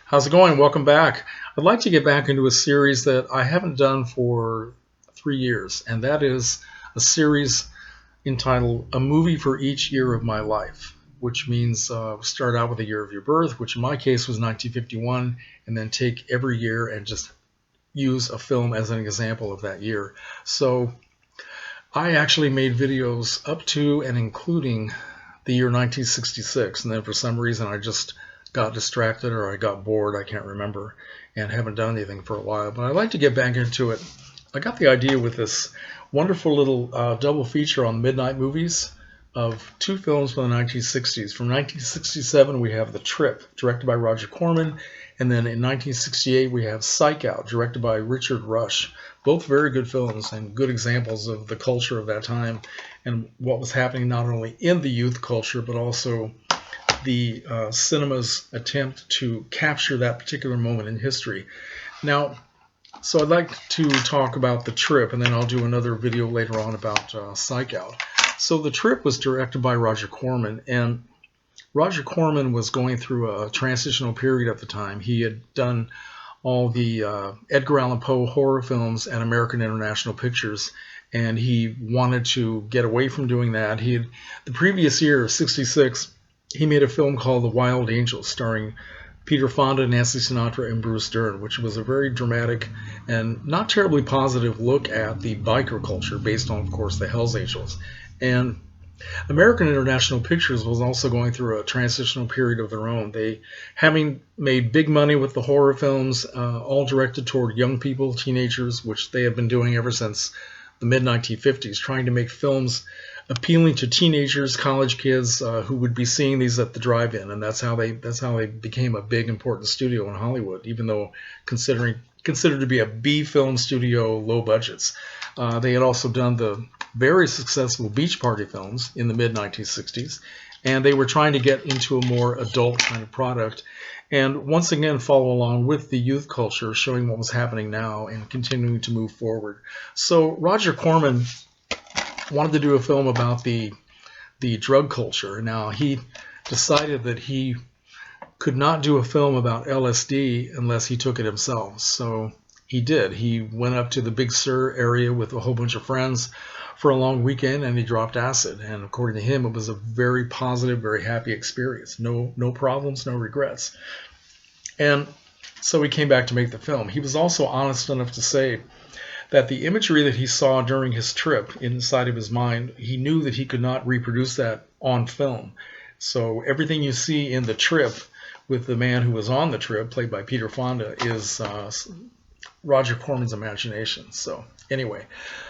How's it going? Welcome back. I'd like to get back into a series that I haven't done for 3 years, and that is a series entitled A Movie for Each Year of My Life, which means start out with the year of your birth, which in my case was 1951, and then take every year and just use a film as an example of that year. So I actually made videos up to and including the year 1966, and then for some reason I just got distracted or I got bored, I can't remember, and haven't done anything for a while. But I'd like to get back into it. I got the idea with this wonderful little double feature on midnight movies of two films from the 1960s. From 1967, we have The Trip, directed by Roger Corman, and then in 1968, we have Psych Out, directed by Richard Rush. Both very good films and good examples of the culture of that time and what was happening not only in the youth culture, but also the cinema's attempt to capture that particular moment in history. Now, so I'd like to talk about The Trip, and then I'll do another video later on about Psych Out. So The Trip was directed by Roger Corman, and Roger Corman was going through a transitional period at the time. He had done all the Edgar Allan Poe horror films at American International Pictures, and he wanted to get away from doing that. The previous year, '66, he made a film called The Wild Angels, starring Peter Fonda, Nancy Sinatra, and Bruce Dern, which was a very dramatic and not terribly positive look at the biker culture based on, of course, the Hells Angels. And American International Pictures was also going through a transitional period of their own. They, having made big money with the horror films, all directed toward young people, teenagers, which they had been doing ever since the mid-1950s, trying to make films appealing to teenagers, college kids who would be seeing these at the drive-in, and that's how they became a big important studio in Hollywood, even though considered to be a B film studio, low budgets. They had also done the very successful Beach Party films in the mid-1960s, and they were trying to get into a more adult kind of product, and once again follow along with the youth culture, showing what was happening now and continuing to move forward. So Roger Corman wanted to do a film about the drug culture. Now, he decided that he could not do a film about LSD unless he took it himself. So he did. He went up to the Big Sur area with a whole bunch of friends for a long weekend, and he dropped acid. And according to him, it was a very positive, very happy experience. No problems, no regrets. And so he came back to make the film. He was also honest enough to say that the imagery that he saw during his trip inside of his mind, he knew that he could not reproduce that on film. So everything you see in The Trip with the man who was on the trip, played by Peter Fonda, is Roger Corman's imagination. So anyway,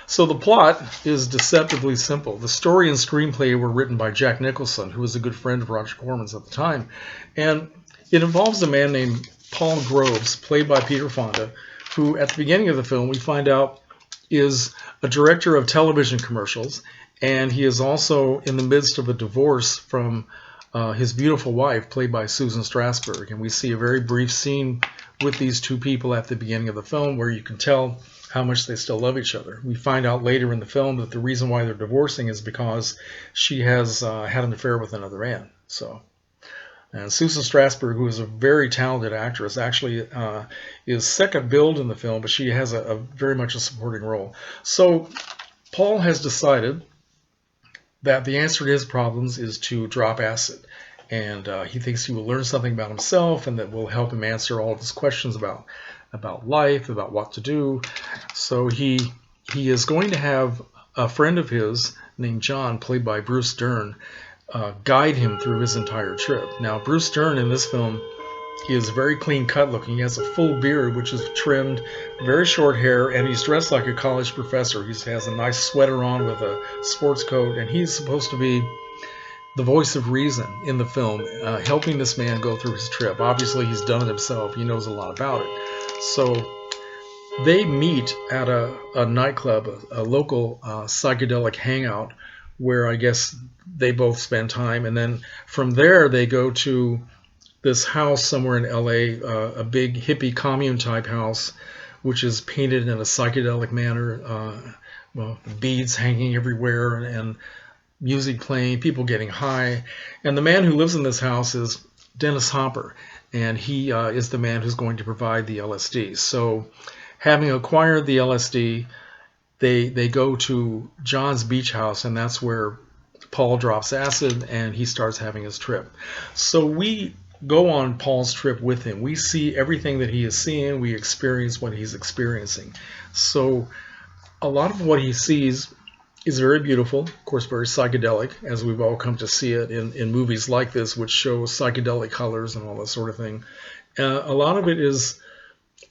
so the plot is deceptively simple. The story and screenplay were written by Jack Nicholson, who was a good friend of Roger Corman's at the time. And it involves a man named Paul Groves, played by Peter Fonda, who at the beginning of the film we find out is a director of television commercials, and he is also in the midst of a divorce from his beautiful wife, played by Susan Strasberg. And we see a very brief scene with these two people at the beginning of the film where you can tell how much they still love each other. We find out later in the film that the reason why they're divorcing is because she has had an affair with another man. And Susan Strasberg, who is a very talented actress, actually is second billed in the film, but she has a very much a supporting role. So Paul has decided that the answer to his problems is to drop acid. And he thinks he will learn something about himself and that will help him answer all of his questions about life, about what to do. So he is going to have a friend of his named John, played by Bruce Dern, guide him through his entire trip. Now, Bruce Dern in this film is very clean cut looking. He has a full beard, which is trimmed, very short hair, and he's dressed like a college professor. He has a nice sweater on with a sports coat, and he's supposed to be the voice of reason in the film, helping this man go through his trip. Obviously, he's done it himself. He knows a lot about it. So they meet at a nightclub, a local psychedelic hangout, where I guess they both spend time. And then from there, they go to this house somewhere in LA, a big hippie commune type house, which is painted in a psychedelic manner, beads hanging everywhere and music playing, people getting high. And the man who lives in this house is Dennis Hopper. and he is the man who's going to provide the LSD. So, having acquired the LSD, they go to John's beach house, and that's where Paul drops acid and he starts having his trip. So we go on Paul's trip with him. We see everything that he is seeing. We experience what he's experiencing. So a lot of what he sees is very beautiful, of course, very psychedelic, as we've all come to see it in movies like this, which show psychedelic colors and all that sort of thing. A lot of it is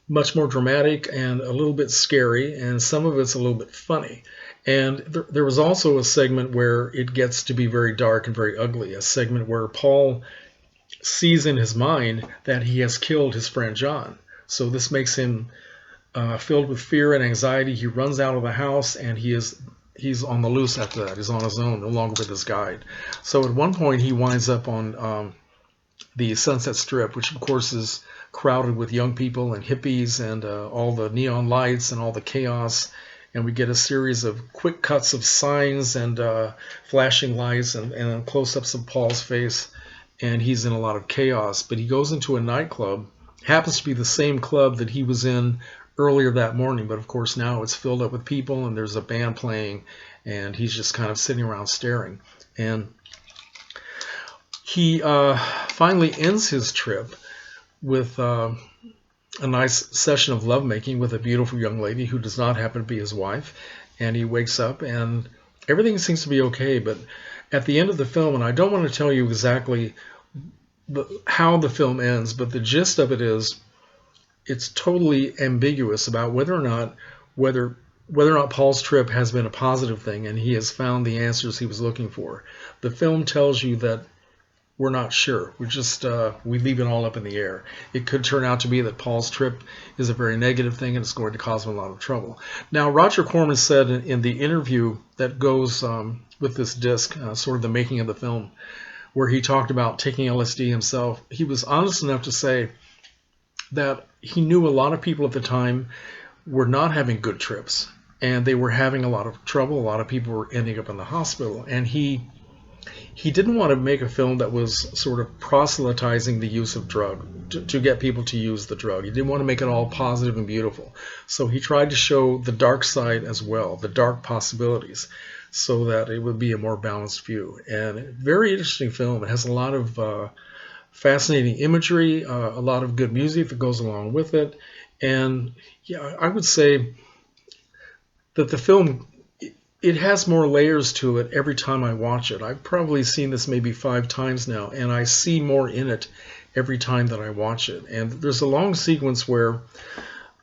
much more dramatic and a little bit scary, and some of it's a little bit funny. And there was also a segment where it gets to be very dark and very ugly, a segment where Paul sees in his mind that he has killed his friend John. So this makes him filled with fear and anxiety. He runs out of the house, and he's on the loose after that. He's on his own, no longer with his guide. So at one point he winds up on the Sunset Strip, which of course is crowded with young people and hippies and all the neon lights and all the chaos. And we get a series of quick cuts of signs and flashing lights and close-ups of Paul's face. And he's in a lot of chaos. But he goes into a nightclub, happens to be the same club that he was in earlier that morning. But of course now it's filled up with people and there's a band playing. And he's just kind of sitting around staring. And he finally ends his trip with a nice session of lovemaking with a beautiful young lady who does not happen to be his wife. And he wakes up and everything seems to be okay. But at the end of the film, and I don't want to tell you exactly how the film ends, but the gist of it is it's totally ambiguous about whether or not Paul's trip has been a positive thing and he has found the answers he was looking for. The film tells you that we're not sure. We leave it all up in the air. It could turn out to be that Paul's trip is a very negative thing and it's going to cause him a lot of trouble. Now, Roger Corman said in the interview that goes with this disc, sort of the making of the film, where he talked about taking LSD himself, he was honest enough to say that he knew a lot of people at the time were not having good trips and they were having a lot of trouble. A lot of people were ending up in the hospital, and he didn't want to make a film that was sort of proselytizing the use of drug to get people to use the drug. He didn't want to make it all positive and beautiful. So he tried to show the dark side as well, the dark possibilities, so that it would be a more balanced view. And very interesting film. It has a lot of fascinating imagery, a lot of good music that goes along with it. And yeah, I would say that the film, it has more layers to it every time I watch it. I've probably seen this maybe 5 times now, and I see more in it every time that I watch it. And there's a long sequence where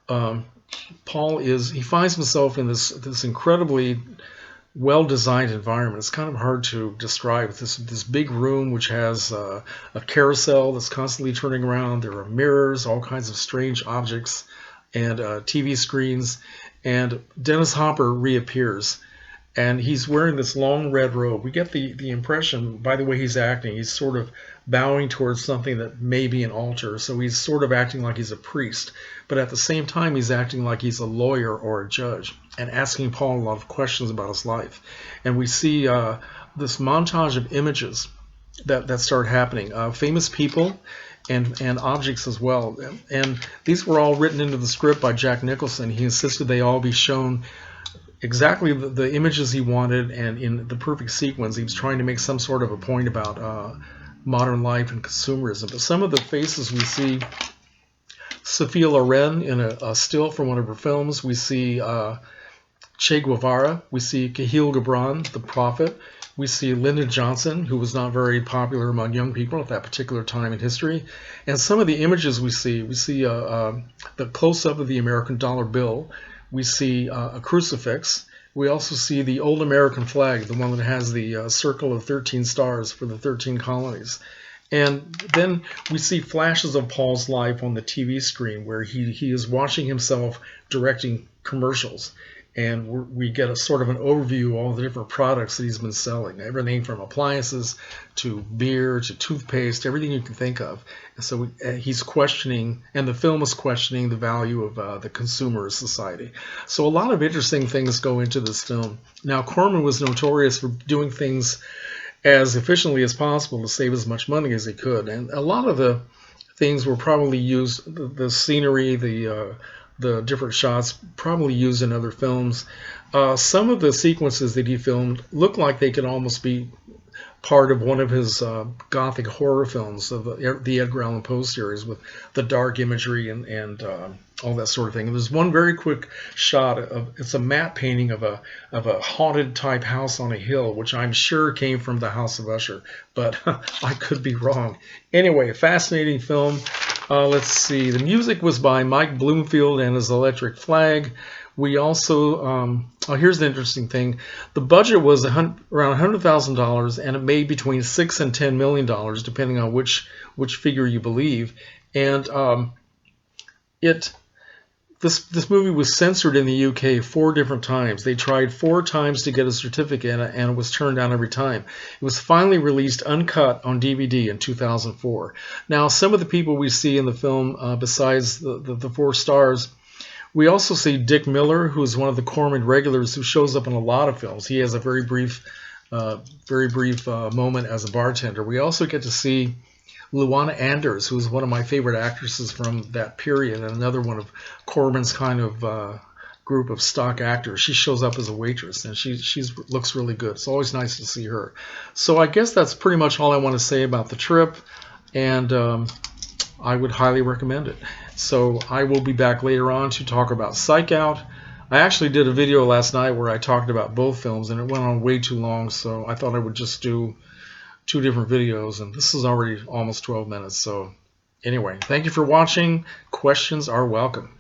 Paul he finds himself in this incredibly well-designed environment. It's kind of hard to describe. This big room which has a carousel that's constantly turning around. There are mirrors, all kinds of strange objects, and TV screens. And Dennis Hopper reappears. And he's wearing this long red robe. We get the impression, by the way he's acting, he's sort of bowing towards something that may be an altar. So he's sort of acting like he's a priest. But at the same time, he's acting like he's a lawyer or a judge and asking Paul a lot of questions about his life. And we see this montage of images that start happening. Famous people and objects as well. And these were all written into the script by Jack Nicholson. He insisted they all be shown exactly the images he wanted and in the perfect sequence. He was trying to make some sort of a point about modern life and consumerism. But some of the faces we see, Sophia Loren in a still from one of her films. We see Che Guevara. We see Kahlil Gibran, the prophet. We see Lyndon Johnson, who was not very popular among young people at that particular time in history. And some of the images we see the close-up of the American dollar bill. We see a crucifix. We also see the old American flag, the one that has the circle of 13 stars for the 13 colonies. And then we see flashes of Paul's life on the TV screen where he is watching himself directing commercials. And we get a sort of an overview of all the different products that he's been selling. Everything from appliances to beer to toothpaste, everything you can think of. And so he's questioning, and the film is questioning the value of the consumer society. So a lot of interesting things go into this film. Now, Corman was notorious for doing things as efficiently as possible to save as much money as he could. And a lot of the things were probably used. The scenery, the different shots, probably used in other films. Some of the sequences that he filmed look like they could almost be part of one of his gothic horror films of the Edgar Allan Poe series with the dark imagery and all that sort of thing. And there's one very quick shot of it's a matte painting of a haunted type house on a hill, which I'm sure came from the House of Usher, but I could be wrong. Anyway, fascinating film. Let's see. The music was by Mike Bloomfield and his Electric Flag. We also, here's the interesting thing. The budget was around $100,000, and it made between $6 and $10 million, depending on which figure you believe. And this movie was censored in the UK 4 different times. They tried 4 times to get a certificate, and it was turned down every time. It was finally released uncut on DVD in 2004. Now, some of the people we see in the film, besides the 4 stars, we also see Dick Miller, who's one of the Corman regulars who shows up in a lot of films. He has a very brief moment as a bartender. We also get to see Luana Anders, who's one of my favorite actresses from that period, and another one of Corman's kind of group of stock actors. She shows up as a waitress, and she looks really good. It's always nice to see her. So I guess that's pretty much all I want to say about the trip, and I would highly recommend it. So I will be back later on to talk about Psych Out. I actually did a video last night where I talked about both films, and it went on way too long, so I thought I would just do 2 different videos, and this is already almost 12 minutes. So anyway, thank you for watching. Questions are welcome.